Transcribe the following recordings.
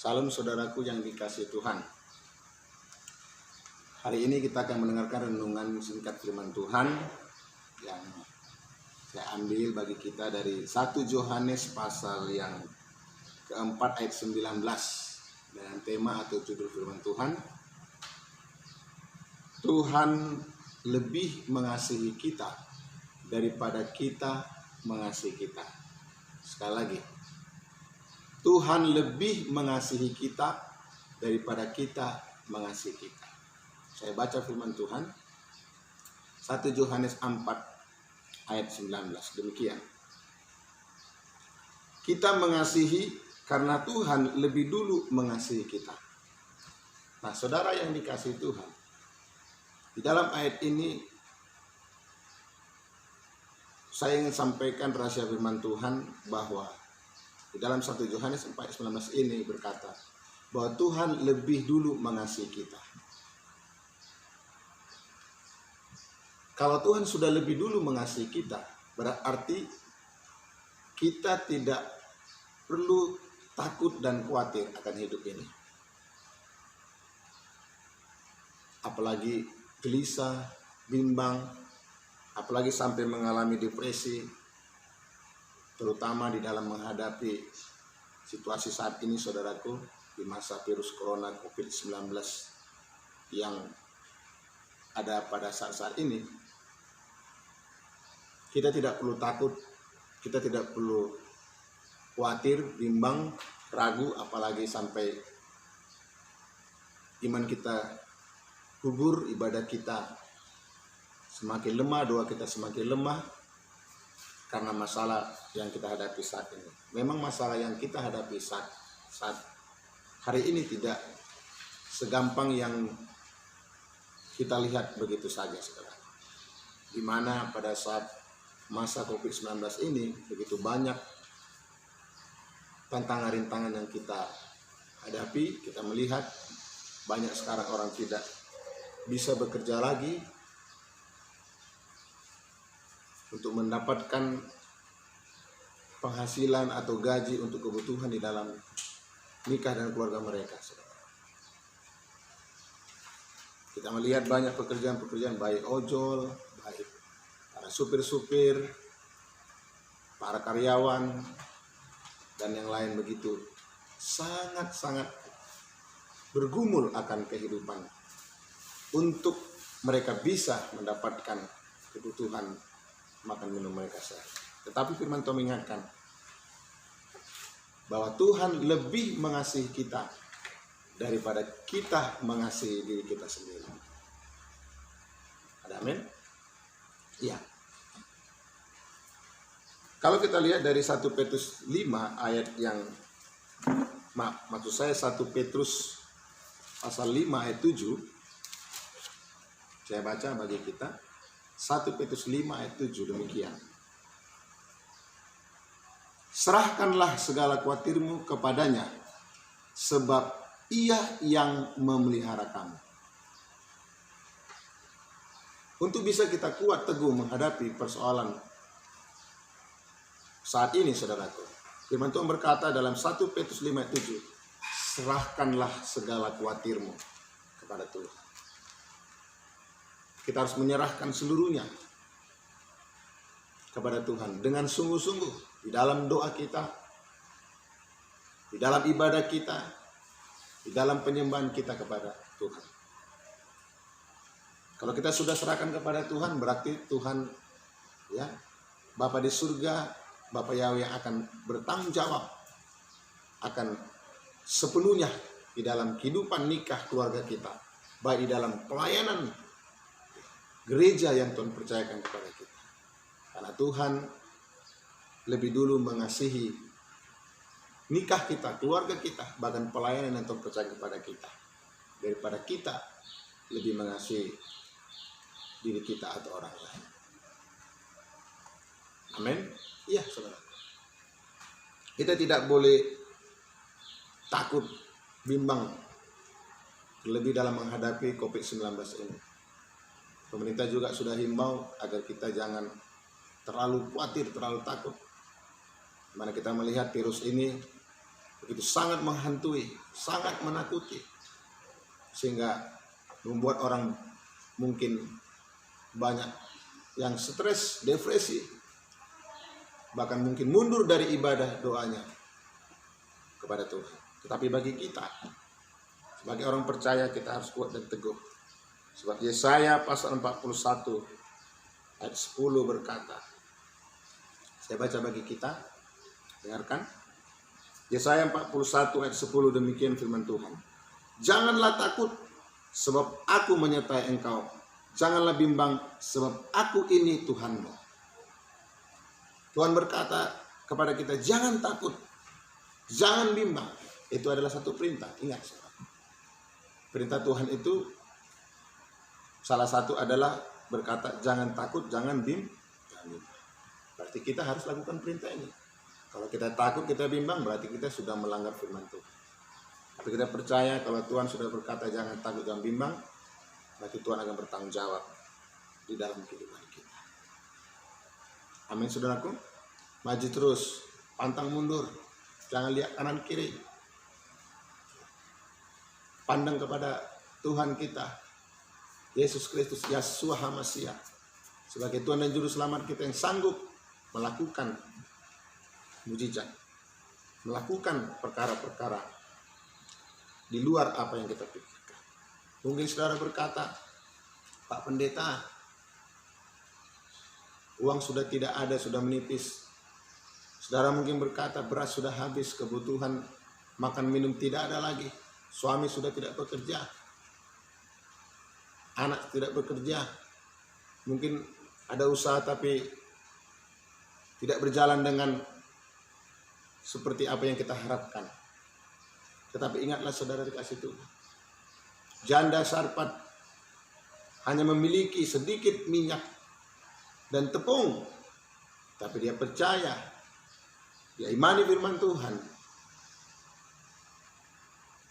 Salam saudaraku yang dikasihi Tuhan. Hari ini kita akan mendengarkan renungan singkat firman Tuhan yang saya ambil bagi kita dari 1 Yohanes pasal yang keempat ayat 19 dengan tema atau judul firman Tuhan, Tuhan lebih mengasihi kita daripada kita mengasihi kita. Sekali lagi, Tuhan lebih mengasihi kita daripada kita mengasihi kita. Saya baca firman Tuhan 1 Yohanes 4 ayat 19. Demikian. Kita mengasihi karena Tuhan lebih dulu mengasihi kita. Nah, saudara yang dikasihi Tuhan, di dalam ayat ini saya ingin sampaikan rahasia firman Tuhan bahwa di dalam 1 Yohanes 4:19 ini berkata bahwa Tuhan lebih dulu mengasihi kita. Kalau Tuhan sudah lebih dulu mengasihi kita, berarti kita tidak perlu takut dan khawatir akan hidup ini. Apalagi gelisah, bimbang, apalagi sampai mengalami depresi, terutama di dalam menghadapi situasi saat ini, saudaraku, di masa virus corona COVID-19 yang ada pada saat-saat ini. Kita tidak perlu takut, kita tidak perlu khawatir, bimbang, ragu, apalagi sampai iman kita gugur, ibadah kita semakin lemah, doa kita semakin lemah, karena masalah yang kita hadapi saat ini. Memang masalah yang kita hadapi saat hari ini tidak segampang yang kita lihat begitu saja, saudara. Di mana pada saat masa COVID-19 ini begitu banyak tantangan-rintangan yang kita hadapi. Kita melihat banyak sekarang orang tidak bisa bekerja lagi untuk mendapatkan penghasilan atau gaji untuk kebutuhan di dalam nikah dan keluarga mereka. Kita melihat banyak pekerjaan-pekerjaan, baik ojol, baik para supir-supir, para karyawan, dan yang lain begitu, sangat-sangat bergumul akan kehidupan untuk mereka bisa mendapatkan kebutuhan makan minum mereka sehari. Tetapi firman Tuhan mengingatkan bahwa Tuhan lebih mengasihi kita daripada kita mengasihi diri kita sendiri. Ada amin? Iya. Kalau kita lihat dari 1 Petrus 5 ayat yang maksud saya 1 Petrus pasal 5 ayat 7, saya baca bagi kita 1 Petrus 5 ayat 7, demikian. Serahkanlah segala khawatirmu kepadanya, sebab ia yang memelihara kamu. Untuk bisa kita kuat teguh menghadapi persoalan saat ini, saudaraku, firman Tuhan berkata dalam 1 Petrus 5 ayat 7, serahkanlah segala khawatirmu kepada Tuhan. Kita harus menyerahkan seluruhnya kepada Tuhan dengan sungguh-sungguh di dalam doa kita, di dalam ibadah kita, di dalam penyembahan kita kepada Tuhan. Kalau kita sudah serahkan kepada Tuhan, berarti Tuhan, ya, Bapa di surga, Bapa Yahweh yang akan bertanggung jawab akan sepenuhnya di dalam kehidupan nikah keluarga kita, baik di dalam pelayanan gereja yang Tuhan percayakan kepada kita. Karena Tuhan lebih dulu mengasihi nikah kita, keluarga kita, bahkan pelayanan yang Tuhan percayakan kepada kita, daripada kita lebih mengasihi diri kita atau orang lain. Amin. Iya, saudara. Kita tidak boleh takut, bimbang, terlebih dalam menghadapi COVID-19 ini. Pemerintah juga sudah himbau agar kita jangan terlalu khawatir, terlalu takut. Mana kita melihat virus ini begitu sangat menghantui, sangat menakuti, sehingga membuat orang mungkin banyak yang stres, depresi, bahkan mungkin mundur dari ibadah doanya kepada Tuhan. Tetapi bagi kita, sebagai orang percaya, kita harus kuat dan teguh. Sebab Yesaya pasal 41 ayat 10 berkata, saya baca bagi kita, dengarkan. Yesaya 41 ayat 10, demikian firman Tuhan. Janganlah takut, sebab aku menyertai engkau. Janganlah bimbang, sebab aku ini Tuhanmu. Tuhan berkata kepada kita, jangan takut, jangan bimbang. Itu adalah satu perintah, ingat. Perintah Tuhan itu salah satu adalah berkata, jangan takut, jangan bimbang. Berarti kita harus lakukan perintah ini. Kalau kita takut, kita bimbang, berarti kita sudah melanggar firman Tuhan. Tapi kita percaya kalau Tuhan sudah berkata jangan takut, jangan bimbang, berarti Tuhan akan bertanggung jawab di dalam kehidupan kita. Amin, saudaraku. Maju terus, pantang mundur, jangan lihat kanan kiri. Pandang kepada Tuhan kita, Yesus Kristus, Yeshua HaMashiach, sebagai Tuhan dan Juru Selamat kita yang sanggup melakukan mujizat, melakukan perkara-perkara di luar apa yang kita pikirkan. Mungkin saudara berkata, Pak Pendeta, uang sudah tidak ada, sudah menipis. Saudara mungkin berkata, beras sudah habis, kebutuhan makan minum tidak ada lagi. Suami sudah tidak bekerja, anak tidak bekerja. Mungkin ada usaha tapi tidak berjalan dengan seperti apa yang kita harapkan. Tetapi ingatlah saudara dikasih Tuhan, janda Sarfat hanya memiliki sedikit minyak dan tepung, tapi dia percaya, dia imani firman Tuhan,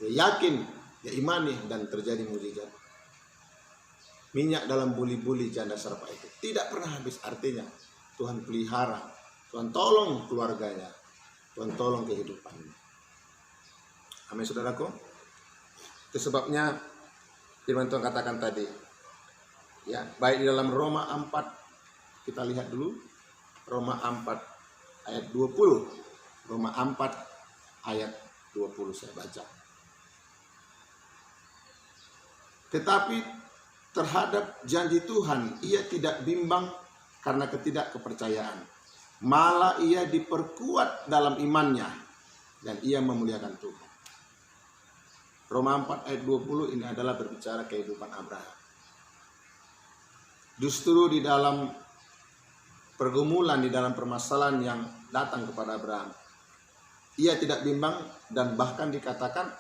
dia yakin, dia imani, dan terjadi mujizat. Minyak dalam buli-buli janda Sarfat itu tidak pernah habis. Artinya Tuhan pelihara, Tuhan tolong keluarganya, Tuhan tolong kehidupannya. Amin, saudaraku. Itu sebabnya firman Tuhan katakan tadi, ya, baik di dalam Roma 4, kita lihat dulu Roma 4 ayat 20. Roma 4 ayat 20 saya baca. Tetapi terhadap janji Tuhan ia tidak bimbang karena ketidakkepercayaan, malah ia diperkuat dalam imannya dan ia memuliakan Tuhan. Roma 4 ayat 20 ini adalah berbicara kehidupan Abraham. Justru di dalam pergumulan, di dalam permasalahan yang datang kepada Abraham, ia tidak bimbang dan bahkan dikatakan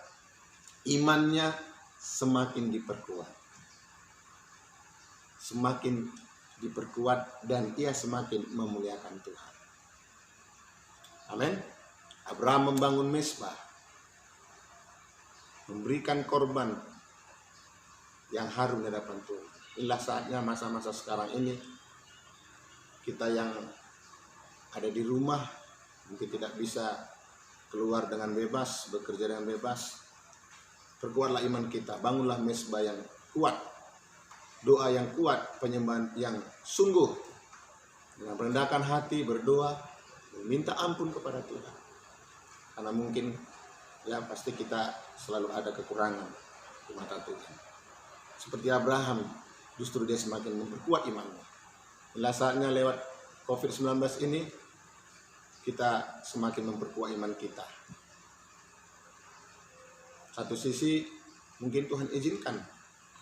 imannya semakin diperkuat. Semakin diperkuat dan ia semakin memuliakan Tuhan. Amin. Abraham membangun mezbah, memberikan korban yang harum di hadapan Tuhan. Inilah saatnya masa-masa sekarang ini, kita yang ada di rumah mungkin tidak bisa keluar dengan bebas, bekerja dengan bebas. Perkuatlah iman kita, bangunlah mezbah yang kuat, doa yang kuat, penyembahan yang sungguh, dengan merendahkan hati, berdoa, meminta ampun kepada Tuhan. Karena mungkin ya pasti kita selalu ada kekurangan di mata Tuhan. Seperti Abraham, justru dia semakin memperkuat imannya. Inilah saatnya lewat COVID-19 ini, kita semakin memperkuat iman kita. Satu sisi mungkin Tuhan izinkan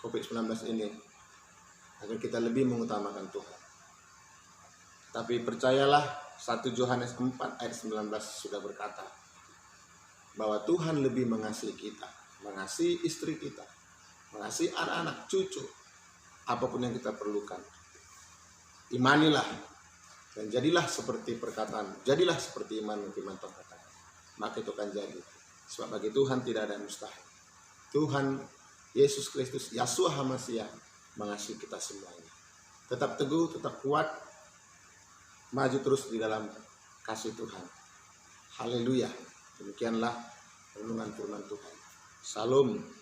COVID-19 ini agar kita lebih mengutamakan Tuhan. Tapi percayalah, 1 Yohanes 4 ayat 19 sudah berkata bahwa Tuhan lebih mengasihi kita, mengasihi istri kita, mengasihi anak-anak, cucu, apapun yang kita perlukan. Imanilah dan jadilah seperti perkataan, jadilah seperti iman yang firman Tuhan katakan. Maka itu akan jadi. Sebab bagi Tuhan tidak ada yang mustahil. Tuhan Yesus Kristus, Yeshua HaMashiach, mengasihi kita semuanya. Tetap teguh, tetap kuat, maju terus di dalam kasih Tuhan. Haleluya. Demikianlah renungan firman Tuhan. Salam.